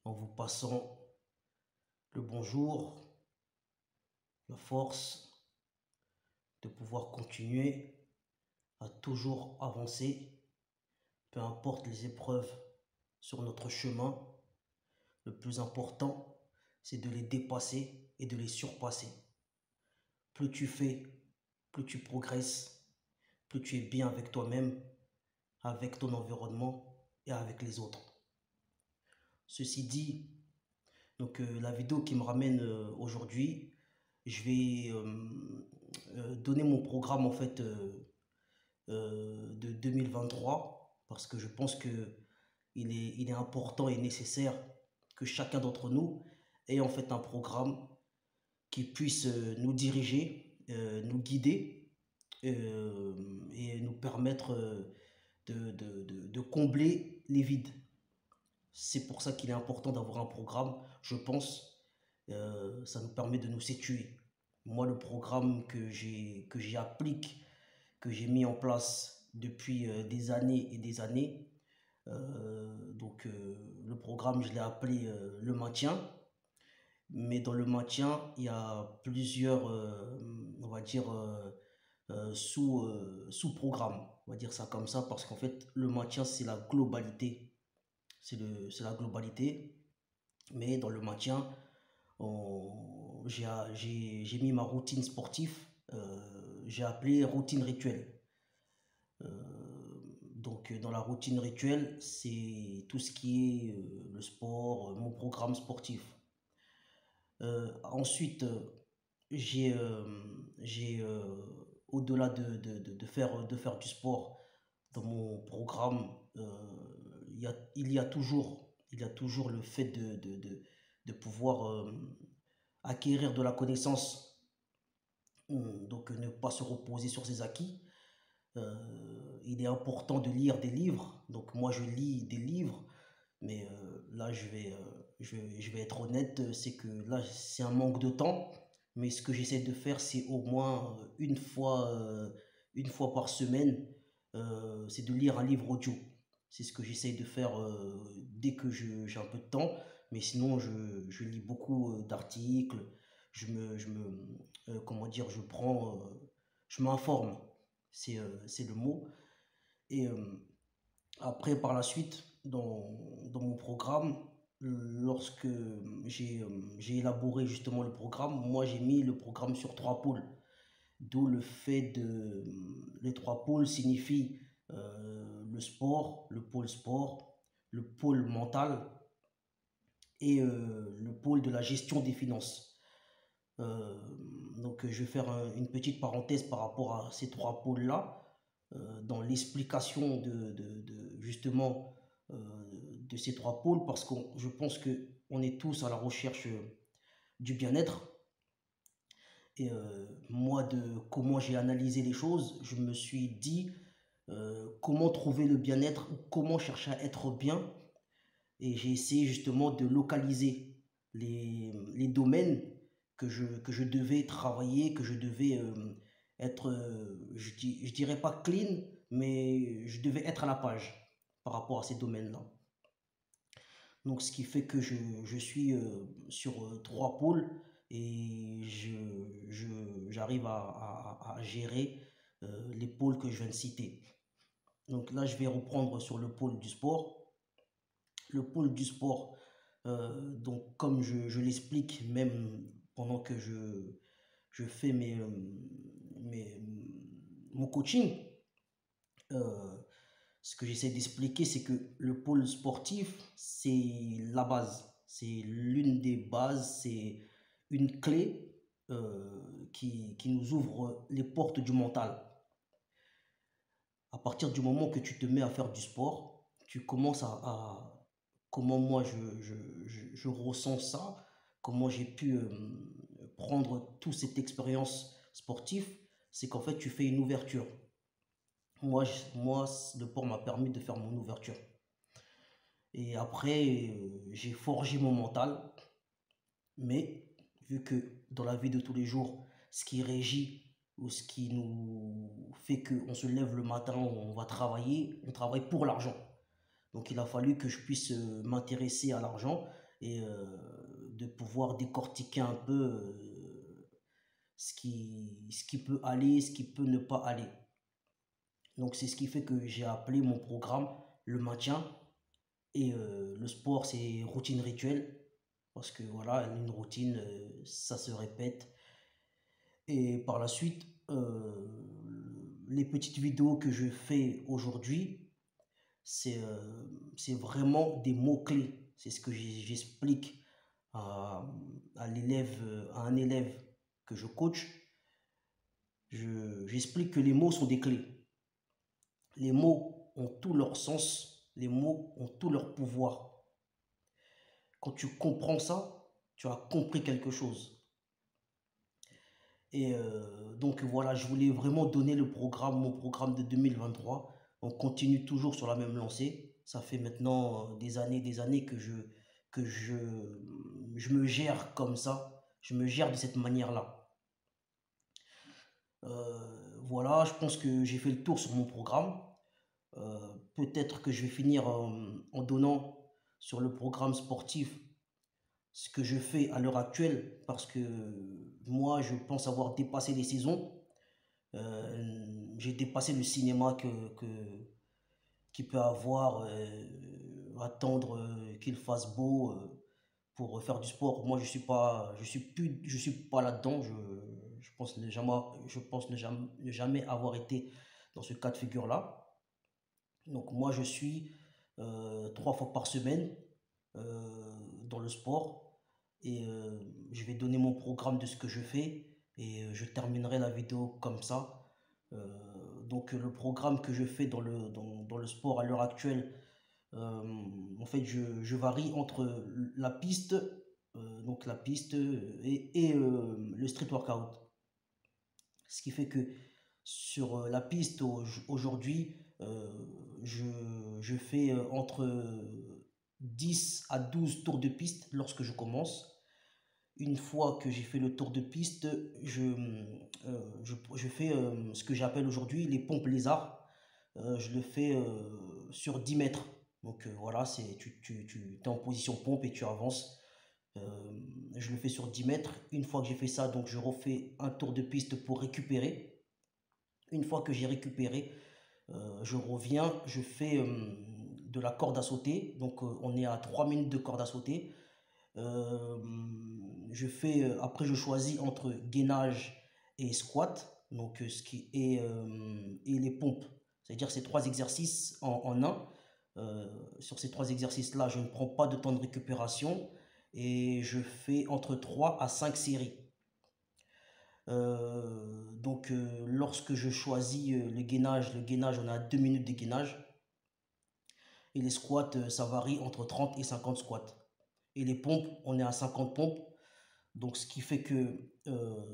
en vous passant le bonjour, la force de pouvoir continuer à toujours avancer, peu importe les épreuves sur notre chemin. Le plus important, c'est de les dépasser et de les surpasser. Plus tu fais, plus tu progresses, plus tu es bien avec toi-même, avec ton environnement et avec les autres. Ceci dit, la vidéo qui me ramène aujourd'hui, je vais donner mon programme en fait de 2023 parce que je pense que il est important et nécessaire que chacun d'entre nous ait en fait un programme qui puisse nous diriger, nous guider et nous permettre de combler les vides. C'est pour ça qu'il est important d'avoir un programme, je pense. Ça nous permet de nous situer. Moi, le programme que j'applique, que j'ai mis en place depuis des années et des années, le programme, je l'ai appelé le maintien. Mais dans le maintien, il y a plusieurs, on va dire, sous-programmes. On va dire ça comme ça, parce qu'en fait, le maintien, c'est la globalité. C'est la globalité. Mais dans le maintien, j'ai mis ma routine sportive, j'ai appelé routine rituelle. Dans la routine rituelle, c'est tout ce qui est le sport, mon programme sportif. Ensuite, j'ai, euh, au-delà de faire du sport dans mon programme, il y a toujours le fait de pouvoir acquérir de la connaissance, donc ne pas se reposer sur ses acquis. Il est important de lire des livres, donc moi je lis des livres, mais là je vais être honnête, c'est que là c'est un manque de temps, mais ce que j'essaie de faire c'est au moins une fois par semaine, c'est de lire un livre audio. C'est ce que j'essaie de faire dès que j'ai un peu de temps, mais sinon je lis beaucoup d'articles, comment dire, je m'informe, c'est le mot. Et après, par la suite, dans mon programme, lorsque j'ai élaboré justement le programme, moi j'ai mis le programme sur trois pôles. D'où le fait de... Les trois pôles signifient le sport, le pôle mental et le pôle de la gestion des finances. Euh, je vais faire une petite parenthèse par rapport à ces trois pôles-là, dans l'explication justement euh, de ces trois pôles, parce que je pense que on est tous à la recherche du bien-être. Et moi, de comment j'ai analysé les choses, je me suis dit comment trouver le bien-être, comment chercher à être bien. Et j'ai essayé justement de localiser les domaines que je devais travailler, que je devais être, je dirais pas clean, mais je devais être à la page par rapport à ces domaines-là. Donc, ce qui fait que je suis sur trois pôles et j'arrive à gérer les pôles que je viens de citer. Donc là, je vais reprendre sur le pôle du sport. Le pôle du sport, donc comme je l'explique même pendant que je fais mes, mon coaching, euh, ce que j'essaie d'expliquer, c'est que le pôle sportif, c'est la base. C'est l'une des bases, c'est une clé qui nous ouvre les portes du mental. À partir du moment que tu te mets à faire du sport, tu commences comment moi je ressens ça, comment j'ai pu prendre toute cette expérience sportive, c'est qu'en fait tu fais une ouverture. Moi, le sport m'a permis de faire mon ouverture. Et après, j'ai forgé mon mental, mais vu que dans la vie de tous les jours, ce qui régit ou ce qui nous fait qu'on se lève le matin, on va travailler, on travaille pour l'argent. Donc il a fallu que je puisse m'intéresser à l'argent et de pouvoir décortiquer un peu ce qui peut aller, ce qui peut ne pas aller. Donc c'est ce qui fait que j'ai appelé mon programme le maintien et le sport c'est routine rituelle parce que voilà, une routine ça se répète et par la suite les petites vidéos que je fais aujourd'hui c'est vraiment des mots-clés. C'est ce que j'explique à, à un élève que je coach. J'explique que les mots sont des clés. Les mots ont tout leur sens, les mots ont tout leur pouvoir. Quand tu comprends ça, tu as compris quelque chose. Et donc voilà, je voulais vraiment donner mon programme de 2023. On continue toujours sur la même lancée. Ça fait maintenant des années que je me gère comme ça. Je me gère de cette manière-là. Voilà, je pense que j'ai fait le tour sur mon programme. Peut-être que je vais finir en donnant sur le programme sportif ce que je fais à l'heure actuelle parce que moi je pense avoir dépassé les saisons. J'ai dépassé le cinéma qu'il peut avoir, attendre qu'il fasse beau pour faire du sport. Moi je suis pas là-dedans. Je pense ne jamais avoir été dans ce cas de figure-là. Donc moi je suis 3 fois par semaine dans le sport et je vais donner mon programme de ce que je fais et je terminerai la vidéo comme ça. Donc le programme que je fais dans le sport à l'heure actuelle, en fait je varie entre la piste, donc la piste et le street workout. Ce qui fait que sur la piste aujourd'hui, je, je fais entre 10 à 12 tours de piste lorsque je commence. Une fois que j'ai fait le tour de piste, je fais ce que j'appelle aujourd'hui les pompes lézards. Je le fais sur 10 mètres. Donc voilà, tu es en position pompe et tu avances. Je le fais sur 10 mètres. Une fois que j'ai fait ça, donc je refais un tour de piste pour récupérer. Une fois que j'ai récupéré, je reviens, je fais de la corde à sauter. Donc on est à 3 minutes de corde à sauter. Euh, Après je choisis entre gainage et squat. Donc et les pompes. C'est-à-dire ces 3 exercices en un. Sur ces 3 exercices-là, je ne prends pas de temps de récupération et je fais entre 3 à 5 séries. Donc lorsque je choisis le gainage, on a 2 minutes de gainage. Et les squats, ça varie entre 30 et 50 squats. Et les pompes, on est à 50 pompes. Donc ce qui fait que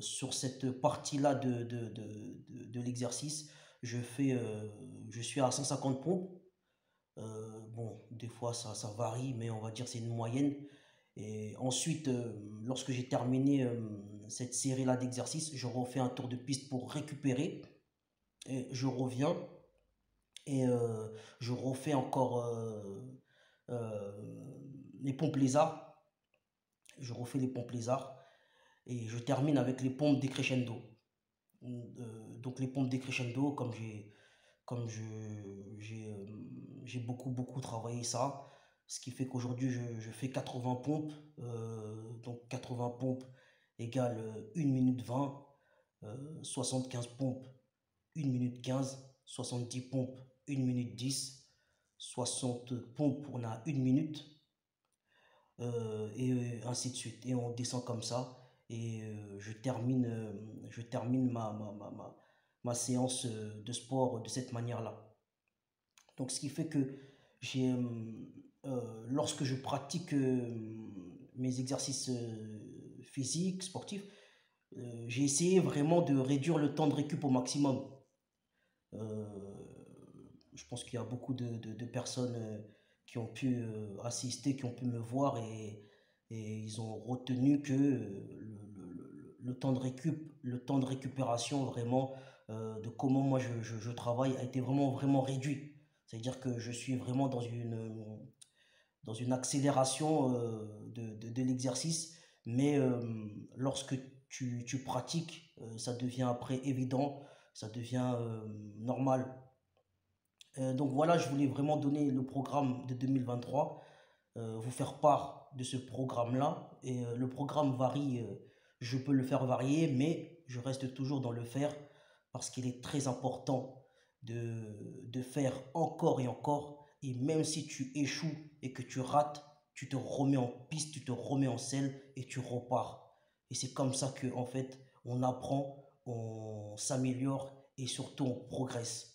sur cette partie-là de l'exercice, je suis à 150 pompes. Bon, des fois ça varie, mais on va dire c'est une moyenne. Et ensuite, lorsque j'ai terminé cette série-là d'exercices, je refais un tour de piste pour récupérer. Et je reviens et je refais encore euh, les pompes lézards. Je refais les pompes lézards et je termine avec les pompes décrescendo. Donc les pompes décrescendo, comme j'ai beaucoup travaillé ça, ce qui fait qu'aujourd'hui je fais 80 pompes, donc 80 pompes égale 1 minute 20, 75 pompes 1 minute 15, 70 pompes 1 minute 10, 60 pompes on a 1 minute, et ainsi de suite. Et on descend comme ça et je termine ma séance de sport de cette manière-là. Donc ce qui fait que lorsque je pratique mes exercices physiques, sportifs, j'ai essayé vraiment de réduire le temps de récup au maximum. Euh, je pense qu'il y a beaucoup de personnes qui ont pu assister, qui ont pu me voir et ils ont retenu que le temps de le temps de récupération vraiment de comment moi je travaille a été vraiment réduit. C'est-à-dire que je suis vraiment dans une accélération de l'exercice, mais lorsque tu pratiques, ça devient après évident, ça devient normal. Donc voilà, je voulais vraiment donner le programme de 2023, vous faire part de ce programme-là. Et le programme varie, je peux le faire varier, mais je reste toujours dans le faire parce qu'il est très important de faire encore et encore. Et même si tu échoues et que tu rates, tu te remets en piste, tu te remets en selle et tu repars. Et c'est comme ça que, en fait, on apprend, on s'améliore et surtout on progresse.